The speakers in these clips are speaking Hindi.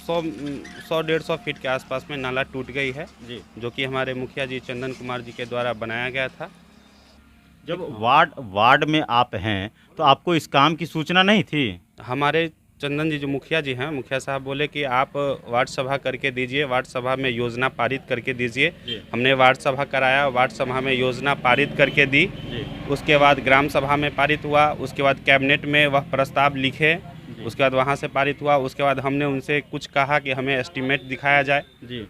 100-150 फीट के आसपास में नाला टूट गई है जी। जो कि हमारे मुखिया जी चंदन कुमार जी के द्वारा बनाया गया था। जब वार्ड में आप हैं तो आपको इस काम की सूचना नहीं थी? हमारे चंदन जी जो मुखिया जी हैं, मुखिया साहब बोले कि आप वार्ड सभा करके दीजिए, वार्ड सभा में योजना पारित करके दीजिए। हमने वार्ड सभा कराया, वार्ड सभा में योजना पारित करके दी। उसके बाद ग्राम सभा में पारित हुआ, उसके बाद कैबिनेट में वह प्रस्ताव लिखे, उसके बाद वहाँ से पारित हुआ। उसके बाद हमने उनसे कुछ कहा कि हमें एस्टीमेट दिखाया जाए।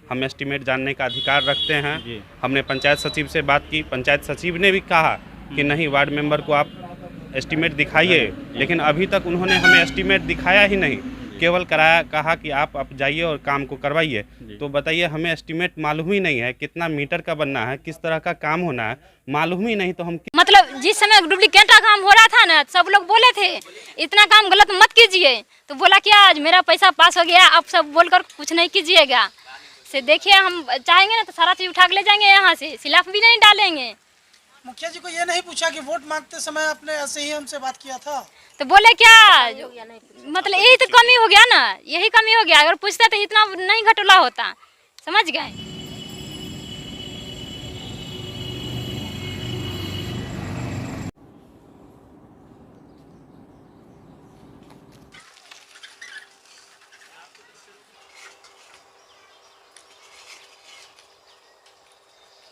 हम एस्टीमेट जानने का अधिकार रखते हैं। हमने पंचायत सचिव से बात की, पंचायत सचिव ने भी कहा कि नहीं, वार्ड मेंबर को आप एस्टीमेट दिखाइए, लेकिन अभी तक उन्होंने हमें एस्टीमेट दिखाया ही नहीं। केवल कहा कि आप जाइए और काम को करवाइए। तो बताइए, हमें एस्टीमेट मालूम ही नहीं है कितना मीटर का बनना है, किस तरह का काम होना है, मालूम ही नहीं। तो हम मतलब जिस समय डुप्लीकेट का काम हो रहा था ना, सब लोग बोले थे इतना काम गलत मत कीजिए। तो बोला क्या, आज मेरा पैसा पास हो गया, अब सब बोलकर कुछ नहीं कीजिएगा। से देखिए, हम चाहेंगे ना तो सारा चीज उठा के ले जाएंगे, यहाँ से सिलाफ भी नहीं डालेंगे। मुखिया जी को ये नहीं पूछा कि वोट मांगते समय आपने ऐसे ही हमसे बात किया था? तो बोले क्या, मतलब यही तो कमी हो गया ना, यही कमी हो गया। अगर पूछते तो इतना नहीं घटोला होता, समझ गए।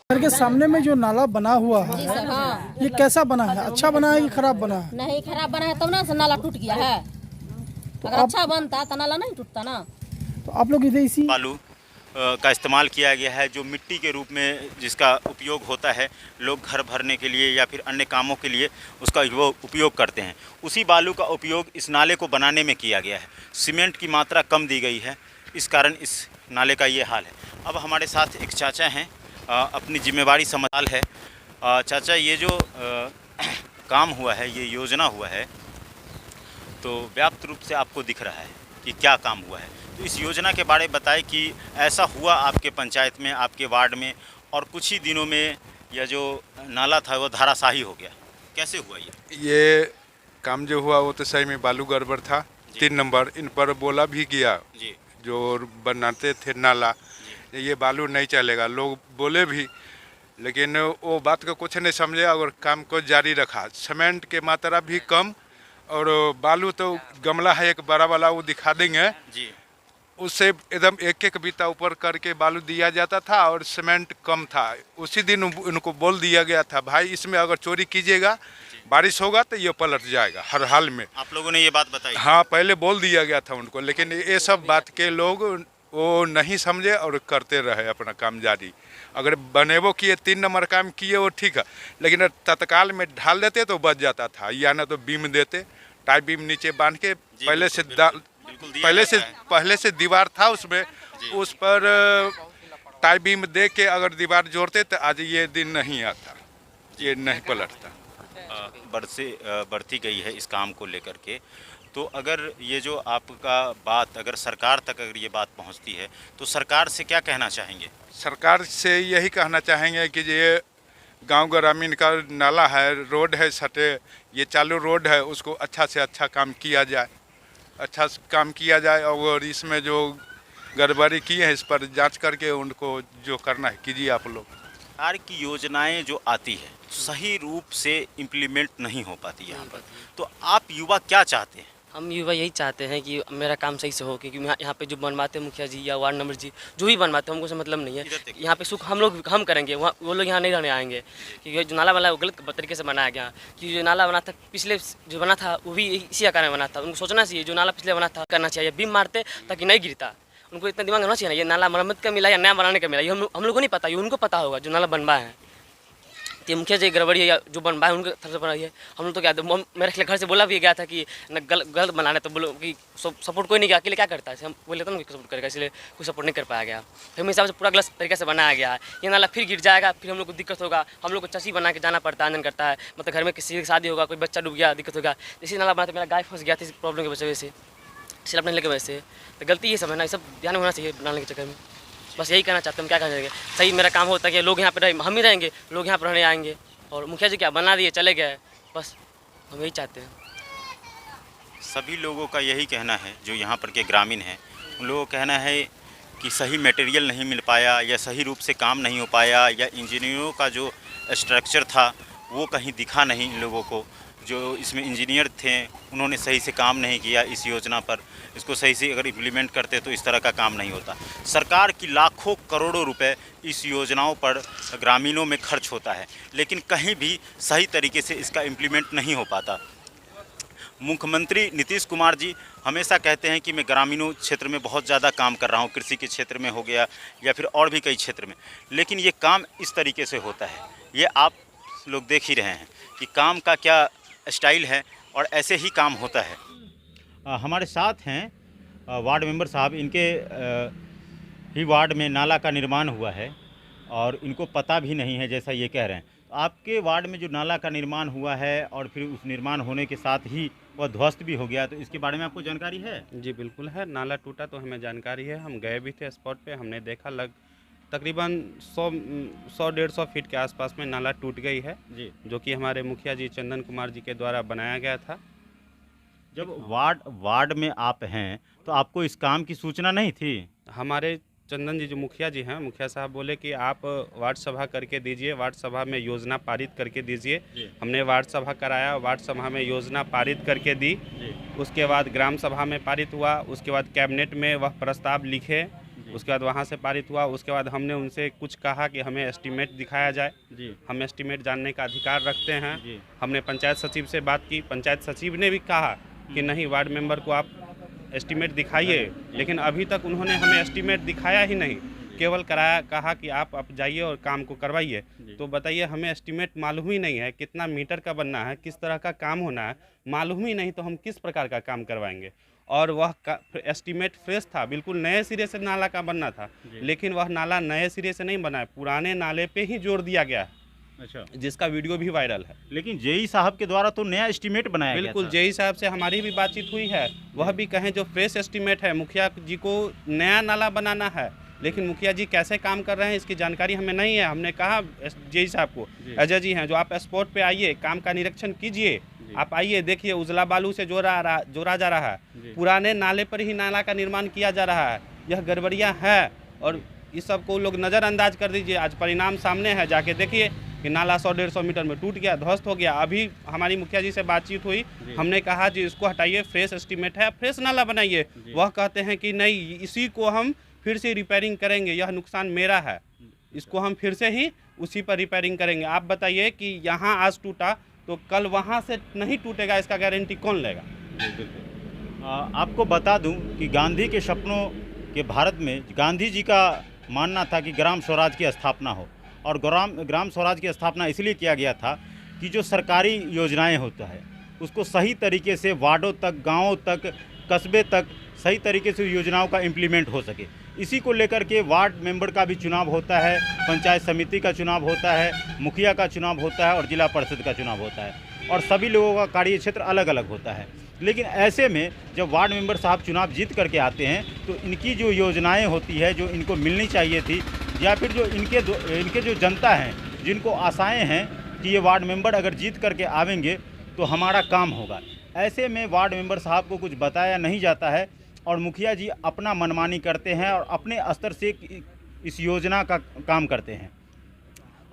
घर के सामने में जो नाला बना हुआ है, हाँ। ये कैसा बना है? अच्छा बना है कि खराब बना है? नहीं, खराब बना है तब ना से नाला टूट गया है। अगर अच्छा बनता तो नाला नहीं टूटता ना। तो आप लोग इधर इसी बालू का इस्तेमाल किया गया है, जो मिट्टी के रूप में जिसका उपयोग होता है, लोग घर भरने के लिए या फिर अन्य कामों के लिए उसका उपयोग करते हैं। उसी बालू का उपयोग इस नाले को बनाने में किया गया है। सीमेंट की मात्रा कम दी गई है, इस कारण इस नाले का ये हाल है। अब हमारे साथ एक चाचा हैं, अपनी जिम्मेवारी समझदार है। चाचा, ये जो काम हुआ है, ये योजना हुआ है, तो व्याप्त रूप से आपको दिख रहा है कि क्या काम हुआ है। तो इस योजना के बारे में बताएं कि ऐसा हुआ आपके पंचायत में, आपके वार्ड में, और कुछ ही दिनों में यह जो नाला था वो धाराशाही हो गया, कैसे हुआ ये काम जो हुआ वो तो सही में बालू गड़बड़ था। 3 नंबर इन पर बोला भी गया जी। जो बनाते थे नाला, ये बालू नहीं चलेगा, लोग बोले भी, लेकिन वो बात को कुछ नहीं समझे और काम को जारी रखा। सीमेंट के मात्रा भी कम, और बालू तो गमला है एक बड़ा वाला, वो दिखा देंगे जी। उससे एकदम एक बीता ऊपर करके बालू दिया जाता था, और सीमेंट कम था। उसी दिन उनको बोल दिया गया था, भाई इसमें अगर चोरी कीजिएगा, बारिश होगा तो ये पलट जाएगा हर हाल में। आप लोगों ने ये बात बताई? हाँ, पहले बोल दिया गया था उनको, लेकिन ये सब बात के लोग वो नहीं समझे और करते रहे अपना काम जारी। अगर बनेबो किए 3 नंबर काम किए वो ठीक है, लेकिन तत्काल में ढाल देते तो बच जाता था, या ना तो बीम देते, टाई बीम नीचे बांध के पहले से दीवार था उसमें, उस पर टाई बीम दे के अगर दीवार जोड़ते तो आज ये दिन नहीं आता, ये नहीं पलटता। बढ़ती गई है इस काम को लेकर के। तो अगर ये जो आपका बात अगर सरकार तक अगर ये बात पहुंचती है तो सरकार से क्या कहना चाहेंगे? सरकार से यही कहना चाहेंगे कि ये गांव ग्रामीण का नाला है, रोड है सटे, ये चालू रोड है, उसको अच्छा से अच्छा काम किया जाए, अच्छा काम किया जाए। और इसमें जो गड़बड़ी की है इस पर जांच करके उनको जो करना है कीजिए आप लोग। सरकार की योजनाएं जो आती है सही रूप से इम्प्लीमेंट नहीं हो पाती यहाँ पर, तो आप युवा क्या चाहते हैं? हम युवा यही चाहते हैं कि मेरा काम सही से हो, क्योंकि यहाँ पे जो बनवाते हैं मुखिया जी या वार्ड नंबर जी जो भी बनवाते हैं, हमको से मतलब नहीं है। यहाँ पे सुख हम करेंगे, वहाँ वो लोग यहाँ नहीं रहने आएंगे। क्योंकि जो नाला वाला गलत तरीके से बनाया गया, कि जो नाला बना था पिछले जो बना था वो भी इसी आकार में बना था। उनको सोचना चाहिए, जो नाला पिछले बना था करना चाहिए, बीम मारते ताकि नहीं गिरता। उनको इतना दिमाग होना चाहिए ना, ये नाला मरम्मत का मिला या नया बनाने का मिला, ये हम लोग को नहीं पता, ये उनको पता होगा जो नाला बनवाए हैं। तो मुखिया जी गड़बड़ी है या जो बनवाए उनके तरफ से बनाई है। हम लोग तो क्या, मेरे घर से बोला भी गया था कि न गलत बनाना, तो बोलो कि सपोर्ट कोई नहीं किया, अकेले क्या करता है, हम बोले तो सपोर्ट करेगा, इसलिए कोई सपोर्ट नहीं कर पाया गया। फिर मेरे हिसाब से पूरा गलत तरीके से बनाया गया है। ये नाला फिर गिर जाएगा, फिर हम लोग को दिक्कत होगा, हम लोग को चसी बना के जाना पड़ता है, आंदन करता है। मतलब घर में किसी की शादी होगा, कोई बच्चा डूब गया, दिक्कत होगा। इसी नाला बनाते मेरा गाय फंस गया था इस प्रॉब्लम की वजह से, इसलिए अपने लेके वजह से। तो गलती ये सब है ना, ये सब ध्यान होना चाहिए बनाने के चक्कर में। बस यही कहना चाहते हैं, हम क्या कहना चाहेंगे, सही मेरा काम होता है कि लोग यहाँ पर हम ही रहेंगे, लोग यहाँ पर रहने आएंगे। और मुखिया जी क्या बना दिए चले गए, बस हम यही चाहते हैं। सभी लोगों का यही कहना है, जो यहाँ पर के ग्रामीण हैं, उन लोगों का कहना है कि सही मटेरियल नहीं मिल पाया या सही रूप से काम नहीं हो पाया या इंजीनियरों का जो स्ट्रक्चर था वो कहीं दिखा नहीं इन लोगों को। जो इसमें इंजीनियर थे उन्होंने सही से काम नहीं किया इस योजना पर। इसको सही से अगर इम्प्लीमेंट करते तो इस तरह का काम नहीं होता। सरकार की लाखों करोड़ों रुपए इस योजनाओं पर ग्रामीणों में खर्च होता है, लेकिन कहीं भी सही तरीके से इसका इम्प्लीमेंट नहीं हो पाता। मुख्यमंत्री नीतीश कुमार जी हमेशा कहते हैं कि मैं ग्रामीणों क्षेत्र में बहुत ज़्यादा काम कर रहा हूँ, कृषि के क्षेत्र में हो गया या फिर और भी कई क्षेत्र में, लेकिन ये काम इस तरीके से होता है। ये आप लोग देख ही रहे हैं कि काम का क्या स्टाइल है और ऐसे ही काम होता है। हमारे साथ हैं वार्ड मेंबर साहब। इनके ही वार्ड में नाला का निर्माण हुआ है और इनको पता भी नहीं है जैसा ये कह रहे हैं। आपके वार्ड में जो नाला का निर्माण हुआ है और फिर उस निर्माण होने के साथ ही वह ध्वस्त भी हो गया, तो इसके बारे में आपको जानकारी है? जी बिल्कुल है, नाला टूटा तो हमें जानकारी है। हम गए भी थे स्पॉट पे, हमने देखा तकरीबन 100-150 फीट के आसपास में नाला टूट गई है जी, जो कि हमारे मुखिया जी चंदन कुमार जी के द्वारा बनाया गया था। जब वार्ड में आप हैं तो आपको इस काम की सूचना नहीं थी? हमारे चंदन जी जो मुखिया जी हैं, मुखिया साहब बोले कि आप वार्ड सभा करके दीजिए, वार्ड सभा में योजना पारित करके दीजिए। हमने वार्ड सभा कराया, वार्ड सभा में योजना पारित करके दी। उसके बाद ग्राम सभा में पारित हुआ, उसके बाद कैबिनेट में वह प्रस्ताव लिखे, उसके बाद वहाँ से पारित हुआ। उसके बाद हमने उनसे कुछ कहा कि हमें एस्टीमेट दिखाया जाए। हम एस्टीमेट जानने का अधिकार रखते हैं। हमने पंचायत सचिव से बात की, पंचायत सचिव ने भी कहा कि नहीं, वार्ड मेंबर को आप एस्टीमेट दिखाइए, लेकिन अभी तक उन्होंने हमें एस्टीमेट दिखाया ही नहीं। केवल कहा कि आप जाइए और काम को करवाइए। तो बताइए, हमें एस्टीमेट मालूम ही नहीं है कितना मीटर का बनना है, किस तरह का काम होना है, मालूम ही नहीं, तो हम किस प्रकार का काम करवाएंगे। और वह एस्टीमेट फ्रेश था, बिल्कुल नए सिरे से नाला का बनना था, लेकिन वह नाला नए सिरे से नहीं बना है, पुराने नाले पे ही जोड़ दिया गया है। अच्छा, जिसका वीडियो भी वायरल है। लेकिन जेई साहब के द्वारा तो नया एस्टीमेट बनाया गया था। बिल्कुल, जेई साहब से हमारी भी बातचीत हुई है, वह भी कहें जो फ्रेश एस्टीमेट है, मुखिया जी को नया नाला बनाना है, लेकिन मुखिया जी कैसे काम कर रहे हैं इसकी जानकारी हमें नहीं है। हमने कहा जेई साहब को, अजय जी हैं जो, आप स्पॉट पे आइए, काम का निरीक्षण कीजिए, आप आइए, देखिए उजला बालू से जोड़ा जा रहा है, पुराने नाले पर ही नाला का निर्माण किया जा रहा है। यह गड़बड़ियाँ है और इस सब को लोग नज़रअंदाज कर दीजिए। आज परिणाम सामने है, जाके देखिए कि नाला 100-150 मीटर में टूट गया, ध्वस्त हो गया। अभी हमारी मुखिया जी से बातचीत हुई, हमने कहा जी इसको हटाइए, फ्रेश एस्टीमेट है, फ्रेश नाला बनाइए। वह कहते हैं कि नहीं, इसी को हम फिर से रिपेयरिंग करेंगे, यह नुकसान मेरा है, इसको हम फिर से ही उसी पर रिपेयरिंग करेंगे। आप बताइए कि यहाँ आज टूटा तो कल वहाँ से नहीं टूटेगा, इसका गारंटी कौन लेगा? आपको बता दूं कि गांधी के सपनों के भारत में गांधी जी का मानना था कि ग्राम स्वराज की स्थापना हो, और ग्राम स्वराज की स्थापना इसलिए किया गया था कि जो सरकारी योजनाएं होता है उसको सही तरीके से वार्डों तक, गांवों तक, कस्बे तक सही तरीके से योजनाओं का इम्प्लीमेंट हो सके। इसी को लेकर के वार्ड मेंबर का भी चुनाव होता है, पंचायत समिति का चुनाव होता है, मुखिया का चुनाव होता है और जिला परिषद का चुनाव होता है, और सभी लोगों का कार्य क्षेत्र अलग अलग होता है। लेकिन ऐसे में जब वार्ड मेंबर साहब चुनाव जीत करके आते हैं तो इनकी जो योजनाएं होती है, जो इनको मिलनी चाहिए थी, या फिर जो इनके जो जनता हैं, जिनको आशाएं हैं कि ये वार्ड मेंबर अगर जीत करके आवेंगे तो हमारा काम होगा, ऐसे में वार्ड मेंबर साहब को कुछ बताया नहीं जाता है और मुखिया जी अपना मनमानी करते हैं और अपने स्तर से इस योजना का काम करते हैं।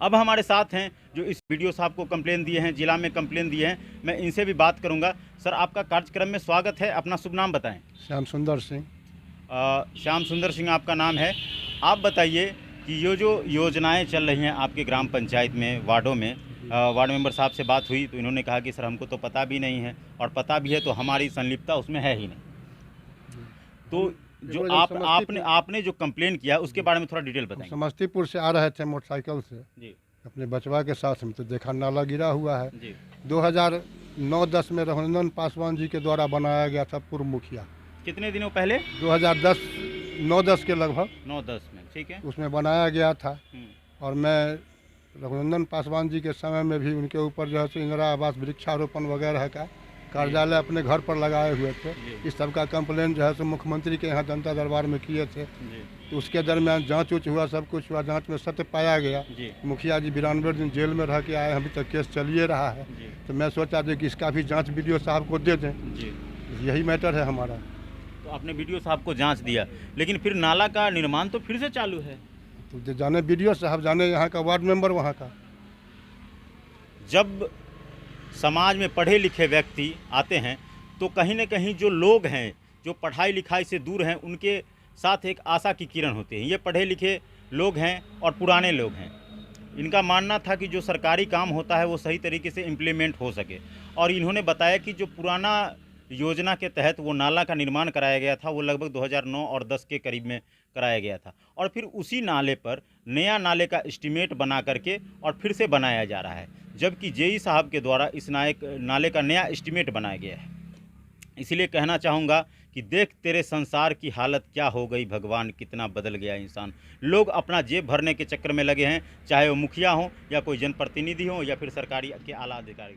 अब हमारे साथ हैं जो इस वीडियो साहब को कंप्लेन दिए हैं, जिला में कंप्लेन दिए हैं, मैं इनसे भी बात करूंगा। सर, आपका कार्यक्रम में स्वागत है, अपना शुभ नाम बताएं। श्याम सुंदर सिंह। श्याम सुंदर सिंह आपका नाम है। आप बताइए कि ये जो योजनाएं चल रही हैं आपके ग्राम पंचायत में, वार्डों में, वार्ड मेंबर साहब से बात हुई तो इन्होंने कहा कि सर हमको तो पता भी नहीं है, और पता भी है तो हमारी संलिप्तता उसमें है ही नहीं। तो जो आपने जो कंप्लेन किया उसके बारे में थोड़ा डिटेल बताएं। समस्तीपुर से आ रहे थे मोटरसाइकिल से जी, अपने बचवा के साथ, हम तो देखा नाला गिरा हुआ है जी। 2009-10 में रघुनंदन पासवान जी के द्वारा बनाया गया था पूर्व मुखिया। कितने दिनों पहले? 2009-10 के लगभग 9-10 में, ठीक है। उसमें बनाया गया था, और मैं रघुनंदन पासवान जी के समय में भी उनके ऊपर जो है सो इंदिरा आवास वृक्षारोपण वगैरह का कार्यालय अपने घर पर लगाए हुए थे। इस सब का कंप्लेन जो है सो मुख्यमंत्री के यहाँ जनता दरबार में किए थे। तो उसके दरमियान जांच उच हुआ, सब कुछ हुआ, जांच में सत्य पाया गया। मुखिया जी 92 दिन जेल में रह के आए, अभी तक केस चलिए रहा है। तो मैं सोचा था कि इसका भी जांच वीडियो साहब को दे दें, यही मैटर है हमारा। तो तो आपने वीडियो साहब को जांच दिया, लेकिन फिर नाला का निर्माण तो फिर से चालू है। तो जो जाने वीडियो साहब, जाने यहाँ का वार्ड मेंबर वहाँ का। जब समाज में पढ़े लिखे व्यक्ति आते हैं तो कहीं न कहीं जो लोग हैं जो पढ़ाई लिखाई से दूर हैं उनके साथ एक आशा की किरण होती है। ये पढ़े लिखे लोग हैं और पुराने लोग हैं। इनका मानना था कि जो सरकारी काम होता है वो सही तरीके से इम्प्लीमेंट हो सके, और इन्होंने बताया कि जो पुराना योजना के तहत वो नाला का निर्माण कराया गया था वो लगभग 2009 और 10 के करीब में कराया गया था, और फिर उसी नाले पर नया नाले का एस्टीमेट बना करके और फिर से बनाया जा रहा है, जबकि जेई साहब के द्वारा इस नाले का नया एस्टीमेट बनाया गया है। इसलिए कहना चाहूँगा कि देख तेरे संसार की हालत क्या हो गई भगवान, कितना बदल गया इंसान। लोग अपना जेब भरने के चक्कर में लगे हैं, चाहे वो मुखिया हो या कोई जनप्रतिनिधि हो या फिर सरकारी के आला अधिकारी।